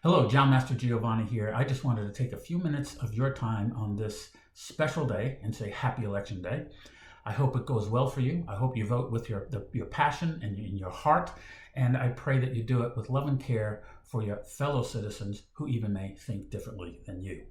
Hello, John Master Giovanni here. I just wanted to take a few minutes of your time on this special day and say happy election day. I hope it goes well for you. I hope you vote with your passion and in your heart, and I pray that you do it with love and care for your fellow citizens who even may think differently than you.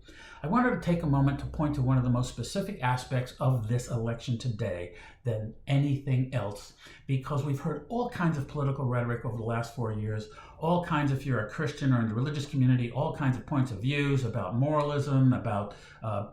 I wanted to take a moment to point to one of the most specific aspects of this election today than anything else, because we've heard all kinds of political rhetoric over the last 4 years, all kinds, if you're a Christian or in the religious community, all kinds of points of views about moralism, about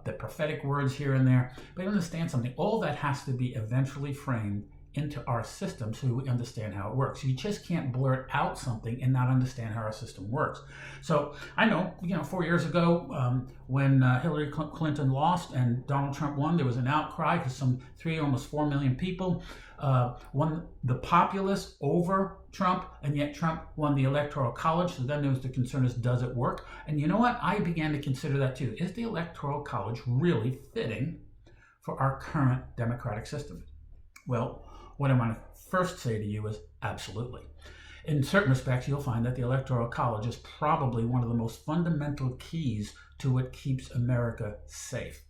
the prophetic words here and there. But understand something, all that has to be eventually framed into our system so we understand how it works. You just can't blurt out something and not understand how our system works. So I know, 4 years ago when Hillary Clinton lost and Donald Trump won, there was an outcry because some almost 4 million people won the populace over Trump, and yet Trump won the Electoral College. So then there was the concern is, does it work? And you know what? I began to consider that too. Is the Electoral College really fitting for our current democratic system? Well, what I want to first say to you is absolutely. In certain respects, you'll find that the Electoral College is probably one of the most fundamental keys to what keeps America safe.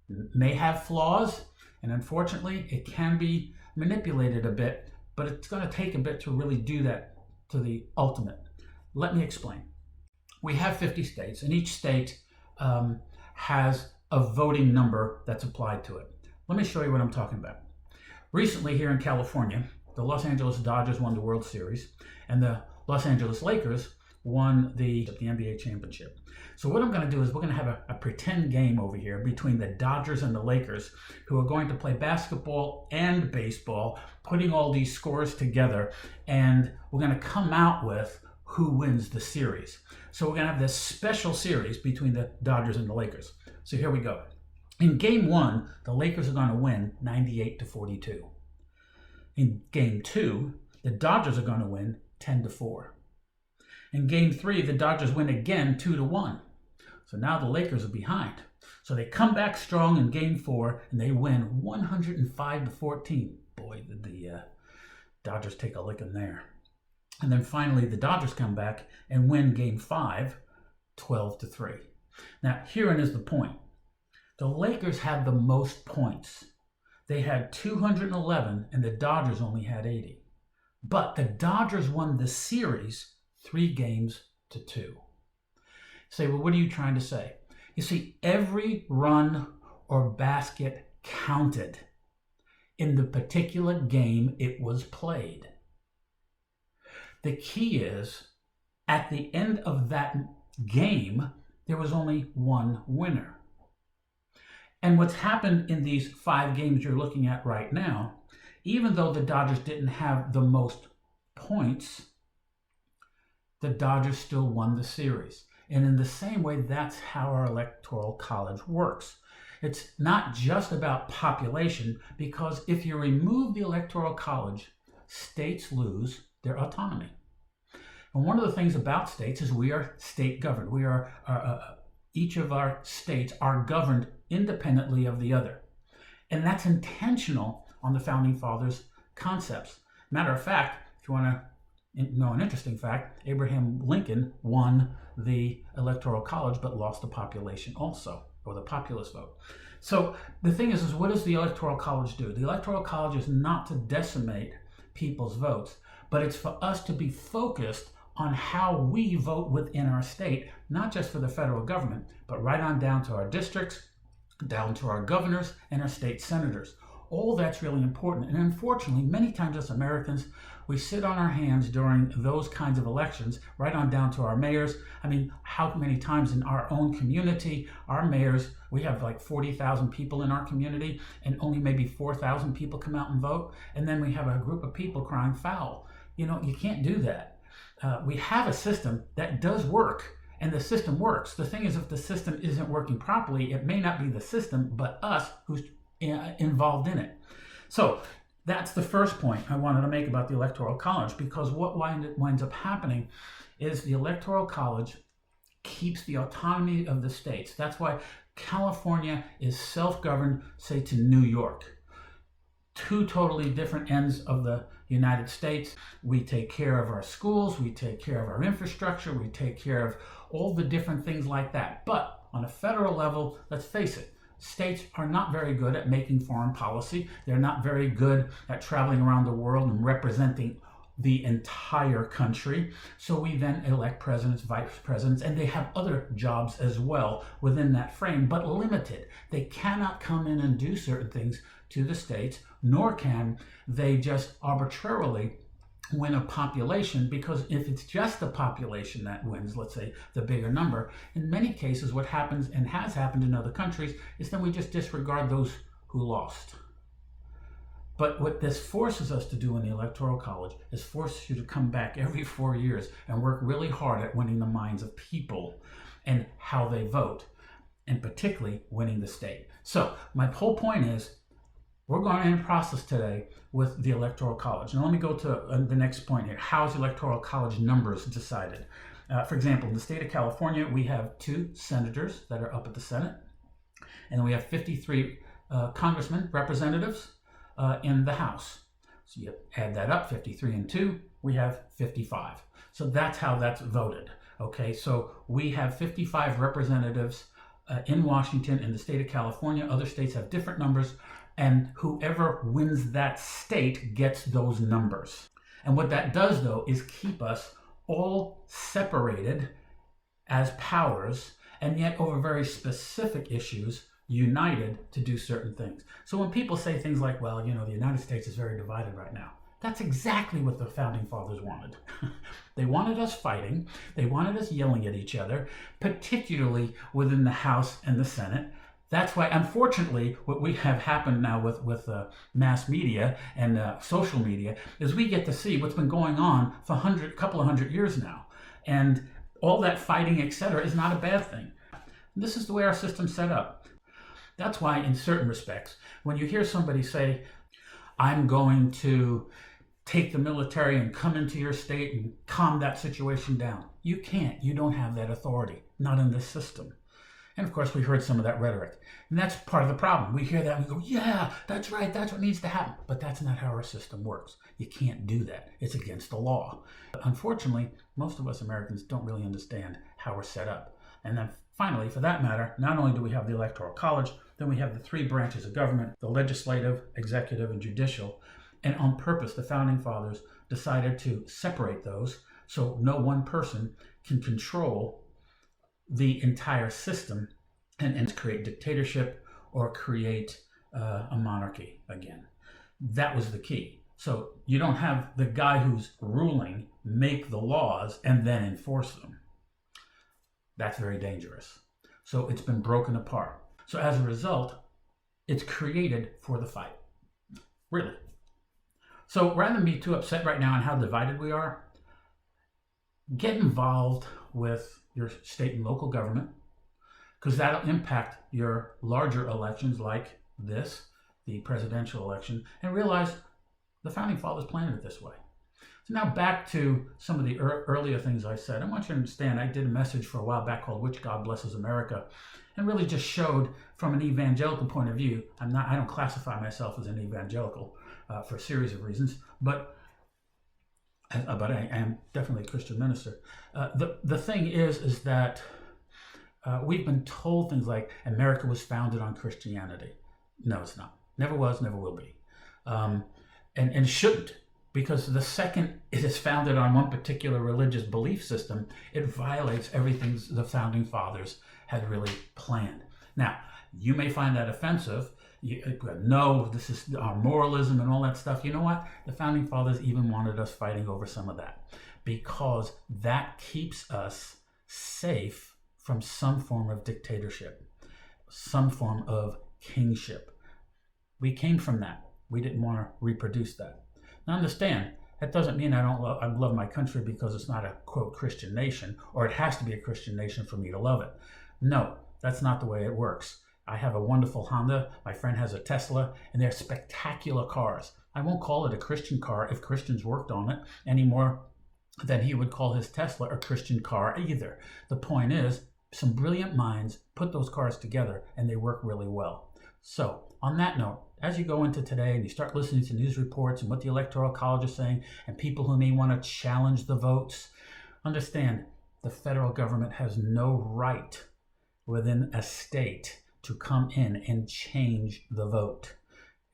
It may have flaws, and unfortunately, it can be manipulated a bit, but it's going to take a bit to really do that to the ultimate. Let me explain. We have 50 states, and each state has a voting number that's applied to it. Let me show you what I'm talking about. Recently here in California, the Los Angeles Dodgers won the World Series, and the Los Angeles Lakers won the NBA championship. So what I'm going to do is we're going to have a pretend game over here between the Dodgers and the Lakers, who are going to play basketball and baseball, putting all these scores together, and we're going to come out with who wins the series. So we're going to have this special series between the Dodgers and the Lakers. So here we go. In game one, the Lakers are going to win 98-42. In game two, the Dodgers are going to win 10-4. In game three, the Dodgers win again 2-1. So now the Lakers are behind. So they come back strong in game four and they win 105-14. Boy, did the Dodgers take a licking there. And then finally, the Dodgers come back and win game five 12-3. Now, herein is the point. The Lakers had the most points. They had 211 and the Dodgers only had 80. But the Dodgers won the series 3-2. You say, well, what are you trying to say? You see, every run or basket counted in the particular game it was played. The key is, at the end of that game, there was only one winner. And what's happened in these 5 games you're looking at right now, even though the Dodgers didn't have the most points, the Dodgers still won the series. And in the same way, that's how our Electoral College works. It's not just about population, because if you remove the Electoral College, states lose their autonomy. And one of the things about states is we are state governed. We are each of our states are governed independently of the other. And that's intentional on the Founding Fathers' concepts. Matter of fact, if you want to know an interesting fact, Abraham Lincoln won the Electoral College but lost the population also, or the populace vote. So the thing is what does the Electoral College do? The Electoral College is not to decimate people's votes, but it's for us to be focused on how we vote within our state, not just for the federal government, but right on down to our districts, down to our governors and our state senators. All that's really important. And unfortunately, many times as Americans, we sit on our hands during those kinds of elections, right on down to our mayors. I mean, how many times in our own community, our mayors, we have like 40,000 people in our community, and only maybe 4,000 people come out and vote. And then we have a group of people crying foul. You can't do that. We have a system that does work, and the system works. The thing is, if the system isn't working properly, it may not be the system, but us who's involved in it. So that's the first point I wanted to make about the Electoral College, because what winds up happening is the Electoral College keeps the autonomy of the states. That's why California is self-governed, say, to New York. Two totally different ends of the United States. We take care of our schools, we take care of our infrastructure, we take care of all the different things like that. But on a federal level, let's face it, states are not very good at making foreign policy. They're not very good at traveling around the world and representing the entire country. So we then elect presidents, vice presidents, and they have other jobs as well within that frame, but limited. They cannot come in and do certain things to the states, nor can they just arbitrarily win a population, because if it's just the population that wins, let's say the bigger number, in many cases what happens and has happened in other countries is then we just disregard those who lost. But what this forces us to do in the Electoral College is force you to come back every 4 years and work really hard at winning the minds of people and how they vote, and particularly winning the state. So my whole point is, we're going to end the process today with the Electoral College. Now let me go to the next point here. How is the Electoral College numbers decided? For example, in the state of California, we have 2 senators that are up at the Senate, and we have 53 congressmen, representatives in the House. So you add that up, 53 and 2, we have 55. So that's how that's voted. Okay, so we have 55 representatives in Washington, in the state of California. Other states have different numbers, and whoever wins that state gets those numbers. And what that does, though, is keep us all separated as powers, and yet over very specific issues, united to do certain things. So when people say things like, well, you know, the United States is very divided right now, that's exactly what the Founding Fathers wanted. They wanted us fighting. They wanted us yelling at each other, particularly within the House and the Senate. That's why, unfortunately, what we have happened now with mass media and social media is we get to see what's been going on for a couple of hundred years now. And all that fighting, etc., is not a bad thing. This is the way our system's set up. That's why, in certain respects, when you hear somebody say, I'm going to take the military and come into your state and calm that situation down, you can't. You don't have that authority, not in this system. And of course, we heard some of that rhetoric. And that's part of the problem. We hear that and we go, yeah, that's right, that's what needs to happen. But that's not how our system works. You can't do that. It's against the law. But unfortunately, most of us Americans don't really understand how we're set up. And then finally, for that matter, not only do we have the Electoral College, then we have the 3 branches of government, the legislative, executive, and judicial. And on purpose, the Founding Fathers decided to separate those so no one person can control the entire system and create dictatorship or create a monarchy again. That was the key. So you don't have the guy who's ruling make the laws and then enforce them. That's very dangerous. So it's been broken apart. So as a result, it's created for the fight. Really. So rather than be too upset right now on how divided we are, get involved with your state and local government, because that'll impact your larger elections like this, the presidential election, and realize the Founding Fathers planned it this way. So now back to some of the earlier things I said. I want you to understand, I did a message for a while back called Which God Blesses America, and really just showed from an evangelical point of view. I don't classify myself as an evangelical for a series of reasons, but I am definitely a Christian minister. The thing is that we've been told things like America was founded on Christianity. No, it's not. Never was, never will be. And shouldn't, because the second it is founded on one particular religious belief system, it violates everything the Founding Fathers had really planned. Now, you may find that offensive. No, this is our moralism and all that stuff. You know what? The Founding Fathers even wanted us fighting over some of that, because that keeps us safe from some form of dictatorship, some form of kingship. We came from that. We didn't want to reproduce that. Now understand, that doesn't mean I love my country because it's not a, quote, Christian nation, or it has to be a Christian nation for me to love it. No, that's not the way it works. I have a wonderful Honda. My friend has a Tesla, and they're spectacular cars. I won't call it a Christian car if Christians worked on it any more than he would call his Tesla a Christian car either. The point is, some brilliant minds put those cars together, and they work really well. So, on that note, as you go into today and you start listening to news reports and what the Electoral College is saying and people who may want to challenge the votes, understand the federal government has no right within a state to come in and change the vote.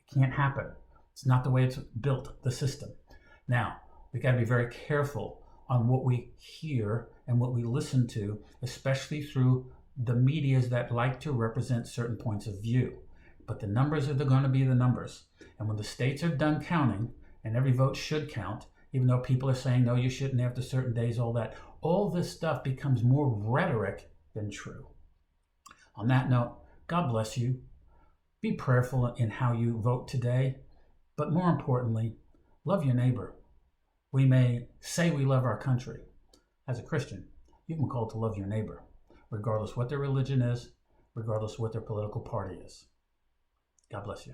It can't happen. It's not the way it's built, the system. Now, we got to be very careful on what we hear and what we listen to, especially through the medias that like to represent certain points of view. But the numbers are going to be the numbers. And when the states are done counting, and every vote should count, even though people are saying, no, you shouldn't after certain days, all this stuff becomes more rhetoric than true. On that note, God bless you. Be prayerful in how you vote today, but more importantly, love your neighbor. We may say we love our country. As a Christian, you've been called to love your neighbor, regardless what their religion is, regardless what their political party is. God bless you.